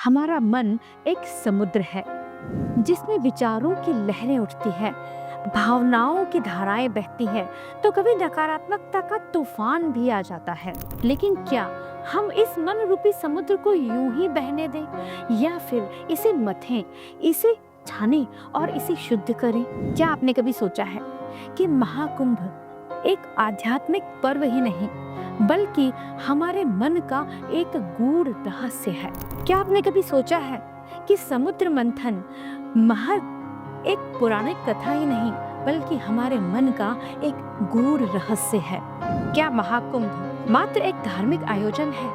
हमारा मन एक समुद्र है जिसमें विचारों की लहरें उठती है, भावनाओं की धाराएं बहती है, तो कभी नकारात्मकता का तूफान भी आ जाता है। लेकिन क्या हम इस मन रूपी समुद्र को यूं ही बहने दें या फिर इसे मथें, इसे छाने और इसे शुद्ध करें? क्या आपने कभी सोचा है कि महाकुंभ एक आध्यात्मिक पर्व ही नहीं बल्कि हमारे मन का एक गूढ़ रहस्य है? क्या आपने कभी सोचा है कि समुद्र मंथन महज एक पौराणिक कथा ही नहीं बल्कि हमारे मन का एक गूढ़ रहस्य है? क्या महाकुंभ मात्र एक धार्मिक आयोजन है?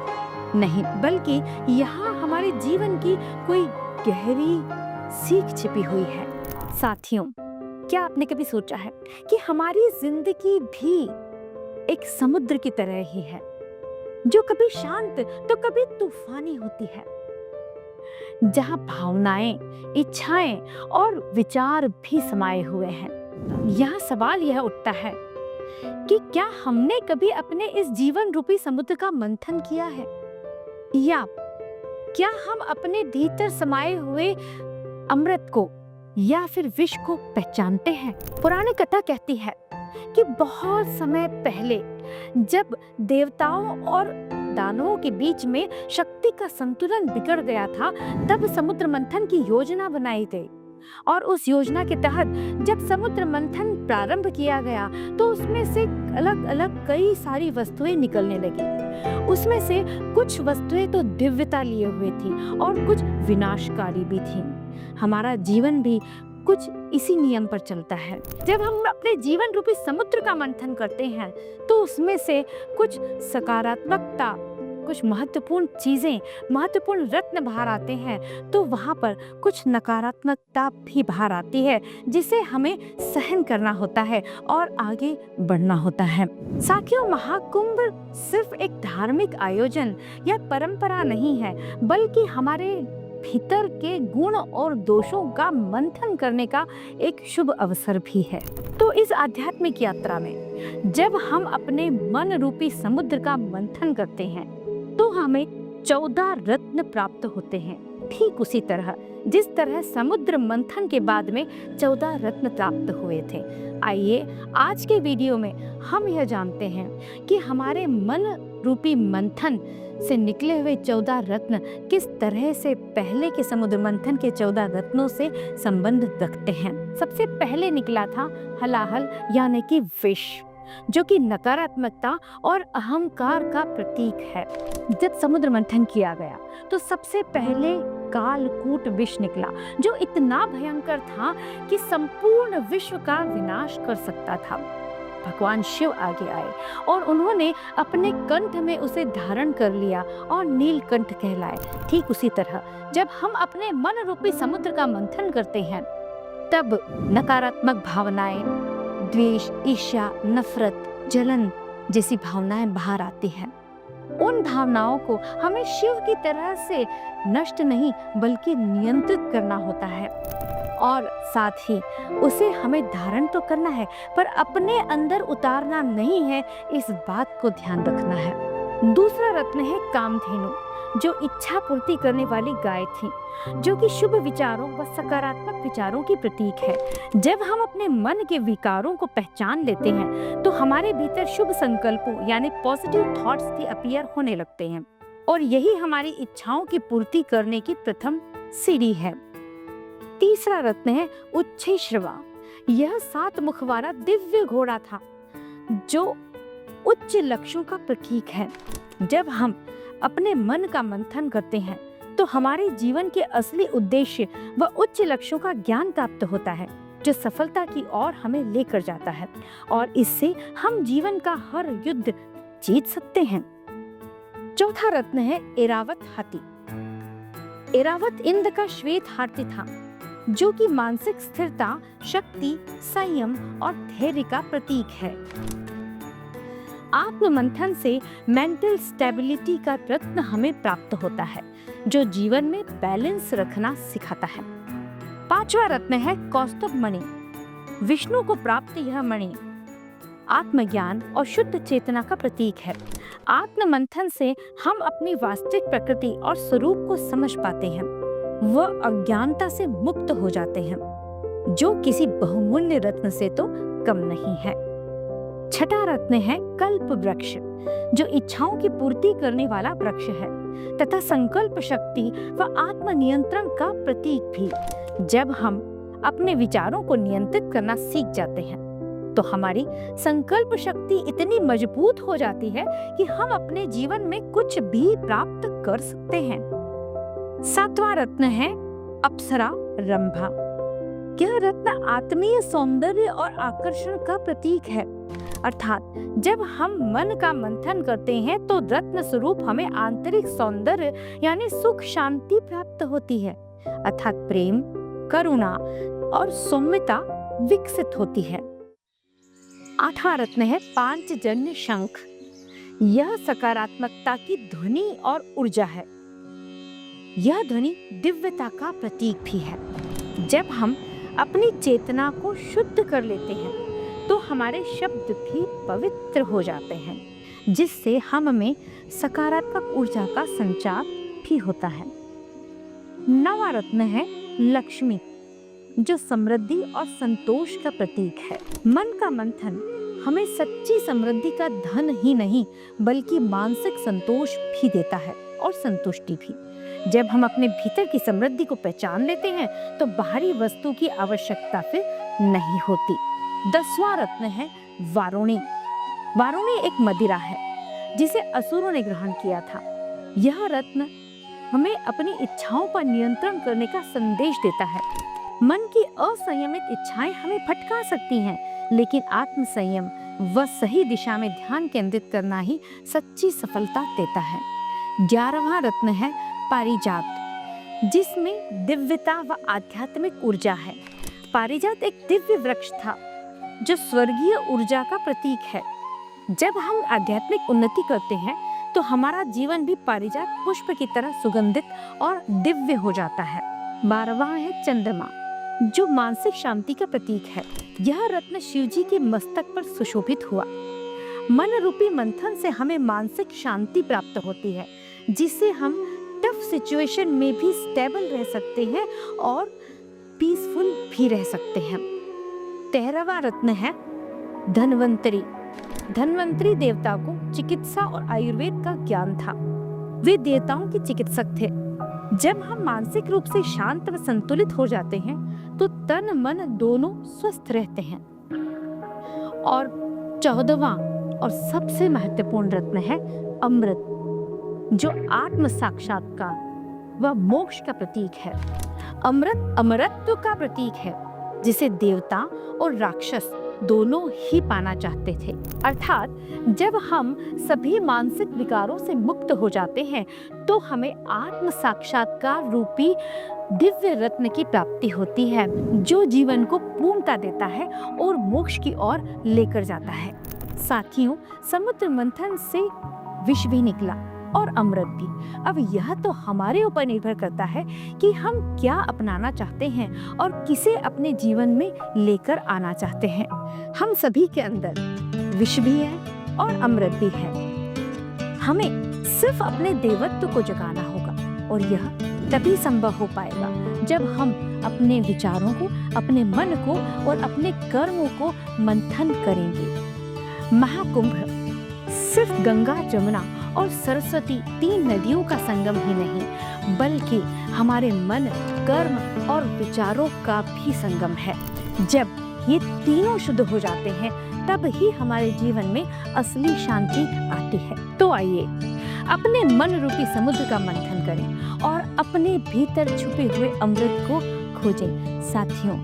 नहीं, बल्कि यहाँ हमारे जीवन की कोई गहरी सीख छिपी हुई है। साथियों, क्या आपने कभी सोचा है कि हमारी जिंदगी भी एक समुद्र की तरह ही है, जो कभी शांत तो कभी तूफानी होती है, जहां भावनाएं, इच्छाएं और विचार भी समाये हुए हैं। यहाँ सवाल यह उठता है कि क्या हमने कभी अपने इस जीवन रूपी समुद्र का मंथन किया है, या क्या हम अपने भीतर समाये हुए अमृत को या फिर विष को पहचानते हैं? पुरानी कथा कहती है कि बहुत समय पहले जब देवताओं और दानवों के बीच में शक्ति का संतुलन बिगड़ गया था, तब समुद्र मंथन की योजना बनाई गई। और उस योजना के तहत जब समुद्र मंथन प्रारंभ किया गया तो उसमें से अलग अलग कई सारी वस्तुएं निकलने लगी। उसमें से कुछ वस्तुएं तो दिव्यता लिए हुए थी और कुछ विनाशकारी भी थी। हमारा जीवन भी कुछ इसी नियम पर चलता है। जब हम अपने जीवन रूपी समुद्र का मंथन करते हैं तो उसमें से कुछ सकारात्मकता, कुछ महत्वपूर्ण चीजें, महत्वपूर्ण रत्न बाहर आते हैं, तो वहाँ पर कुछ नकारात्मकता भी बाहर आती है, जिसे हमें सहन करना होता है और आगे बढ़ना होता है। साथियों, महाकुंभ सिर्फ एक धार्मिक आयोजन या परंपरा नहीं है, बल्कि हमारे भीतर के गुण और दोषों का मंथन करने का एक शुभ अवसर भी है। तो इस आध्यात्मिक यात्रा में जब हम अपने मन रूपी समुद्र का मंथन करते हैं तो हमें 14 रत्न प्राप्त होते हैं। ठीक उसी तरह जिस तरह समुद्र मंथन के बाद में 14 रत्न प्राप्त हुए थे। आइए आज के वीडियो में हम यह जानते हैं कि हमारे मन रूपी मंथन से निकले हुए 14 रत्न किस तरह से पहले के समुद्र मंथन के 14 रत्नों से संबंध रखते हैं। सबसे पहले निकला था हलाहल यानी कि विष, जो कि नकारात्मकता और अहंकार का प्रतीक है। जब समुद्र मंथन किया गया तो सबसे पहले कालकूट विष निकला, जो इतना भयंकर था कि संपूर्ण विश्व का विनाश कर सकता था। भगवान शिव आगे आए और उन्होंने अपने कंठ में उसे धारण कर लिया और नीलकंठ कहलाए। ठीक उसी तरह जब हम अपने मन रूपी समुद्र का मंथन करते हैं तब नकारात्मक भावनाएं, द्वेष, ईर्ष्या, नफरत, जलन जैसी भावनाएं बाहर आती हैं। उन भावनाओं को हमें शिव की तरह से नष्ट नहीं बल्कि नियंत्रित करना होता है, और साथ ही उसे हमें धारण तो करना है पर अपने अंदर उतारना नहीं है, इस बात को ध्यान रखना है। दूसरा रत्न है कामधेनु, जो इच्छा पूर्ति करने वाली गाय थी, जो कि शुभ विचारों व सकारात्मक विचारों की प्रतीक है। जब हम अपने मन के विकारों को पहचान लेते हैं तो हमारे भीतर शुभ संकल्पों यानी पॉजिटिव थॉट्स भी अपीयर होने लगते हैं, और यही हमारी इच्छाओं की पूर्ति करने की प्रथम सीढ़ी है। तीसरा रत्न है उच्छ्रवा। यह 7 मुख वाला दिव्य घोड़ा था, जो उच्च लक्ष्यों का प्रतीक है। जब हम अपने मन का मंथन करते हैं तो हमारे जीवन के असली उद्देश्य व उच्च लक्ष्यों का ज्ञान प्राप्त होता है, जो सफलता की ओर हमें लेकर जाता है, और इससे हम जीवन का हर युद्ध जीत सकते हैं। चौथा रत्न है ऐरावत हाथी। ऐरावत इंद्र का श्वेत हाथी था, जो कि मानसिक स्थिरता, शक्ति, संयम और धैर्य का प्रतीक है। आत्ममंथन से मेंटल स्टेबिलिटी का रत्न हमें प्राप्त होता है, जो जीवन में बैलेंस रखना सिखाता है। 5वां रत्न है कौस्तुभ मणि। विष्णु को प्राप्त यह मणि आत्मज्ञान और शुद्ध चेतना का प्रतीक है। आत्म मंथन से हम अपनी वास्तविक प्रकृति और स्वरूप को समझ पाते हैं। वह अज्ञानता से मुक्त हो जाते हैं, जो किसी बहुमूल्य रत्न से तो कम नहीं है। छठा रत्न है कल्प वृक्ष, जो इच्छाओं की पूर्ति करने वाला वृक्ष है तथा संकल्प शक्ति व आत्म नियंत्रण का प्रतीक भी। जब हम अपने विचारों को नियंत्रित करना सीख जाते हैं तो हमारी संकल्प शक्ति इतनी मजबूत हो जाती है कि हम अपने जीवन में कुछ भी प्राप्त कर सकते हैं। सातवां रत्न है अप्सरा रंभा। यह रत्न आत्मीय सौंदर्य और आकर्षण का प्रतीक है, अर्थात जब हम मन का मंथन करते हैं तो रत्न स्वरूप हमें आंतरिक सौंदर्य यानी सुख शांति प्राप्त होती है, अर्थात प्रेम, करुणा और सौम्यता विकसित होती है। आठवां रत्न है पांचजन्य शंख। यह सकारात्मकता की ध्वनि और ऊर्जा है। यह ध्वनि दिव्यता का प्रतीक भी है। जब हम अपनी चेतना को शुद्ध कर लेते हैं तो हमारे शब्द भी पवित्र हो जाते हैं, जिससे हम में सकारात्मक ऊर्जा का संचार भी होता है। नवा रत्न है लक्ष्मी, जो समृद्धि और संतोष का प्रतीक है। मन का मंथन हमें सच्ची समृद्धि का धन ही नहीं बल्कि मानसिक संतोष भी देता है और संतुष्टि भी। जब हम अपने भीतर की समृद्धि को पहचान लेते हैं तो बाहरी वस्तु की आवश्यकता फिर नहीं होती। 10वां रत्न है वारुणी। वारुणी एक मदिरा है जिसे असुरों ने ग्रहण किया था। यह रत्न हमें अपनी इच्छाओं पर नियंत्रण करने का संदेश देता है। मन की असंयमित इच्छाएं हमें भटका सकती हैं, लेकिन आत्म संयम व सही दिशा में ध्यान केंद्रित करना ही सच्ची सफलता देता है। 11वां रत्न है पारिजात, जिसमें दिव्यता व आध्यात्मिक ऊर्जा है। पारिजात एक दिव्य वृक्ष था जो स्वर्गीय ऊर्जा का प्रतीक है। जब हम आध्यात्मिक उन्नति करते हैं तो हमारा जीवन भी पारिजात पुष्प की तरह सुगंधित और दिव्य हो जाता है। 12वां है चंद्रमा, जो मानसिक शांति का प्रतीक है। यह रत्न शिव जी के मस्तक पर सुशोभित हुआ। मन रूपी मंथन से हमें मानसिक शांति प्राप्त होती है, जिससे हम टफ सिचुएशन में भी स्टेबल रह सकते हैं और पीसफुल भी रह सकते हैं। 13वां रत्न है धन्वंतरी। धन्वंतरी देवता को चिकित्सा और आयुर्वेद का ज्ञान था। वे देवताओं के चिकित्सक थे। जब हम मानसिक रूप से शांत व संतुलित हो जाते हैं तो तन मन दोनों स्वस्थ रहते हैं। और 14वां और सबसे महत्वपूर्ण रत्न है अमृत, जो आत्म साक्षात्कार व मोक्ष का प्रतीक है। अमृत अमरत्व का प्रतीक है, जिसे देवता और राक्षस दोनों ही पाना चाहते थे। अर्थात जब हम सभी मानसिक विकारों से मुक्त हो जाते हैं तो हमें आत्म साक्षात्कार रूपी दिव्य रत्न की प्राप्ति होती है, जो जीवन को पूर्णता देता है और मोक्ष की ओर लेकर जाता है। साथियों, समुद्र मंथन से विष भी निकला और अमृत भी। अब यह तो हमारे ऊपर निर्भर करता है कि हम क्या अपनाना चाहते हैं और किसे अपने जीवन में लेकर आना चाहते हैं। हम सभी के अंदर विष भी है और अमृत भी है। हमें सिर्फ अपने देवत्व को जगाना होगा और यह तभी संभव हो पाएगा जब हम अपने विचारों को, अपने मन को और अपने कर्मों को मंथन करेंगे। महाकुंभ सिर्फ गंगा, जमुना और सरस्वती 3 नदियों का संगम ही नहीं बल्कि हमारे मन, कर्म और विचारों का भी संगम है। जब ये तीनों शुद्ध हो जाते हैं तब ही हमारे जीवन में असली शांति आती है। तो आइए अपने मन रूपी समुद्र का मंथन करें और अपने भीतर छुपे हुए अमृत को खोजें। साथियों,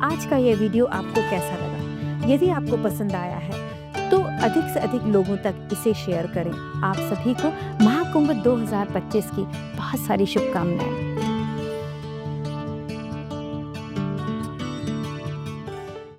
आज का ये वीडियो आपको कैसा लगा? यदि आपको पसंद आया है तो अधिक से अधिक लोगों तक इसे शेयर करें। आप सभी को महाकुंभ 2025 की बहुत सारी शुभकामनाएं।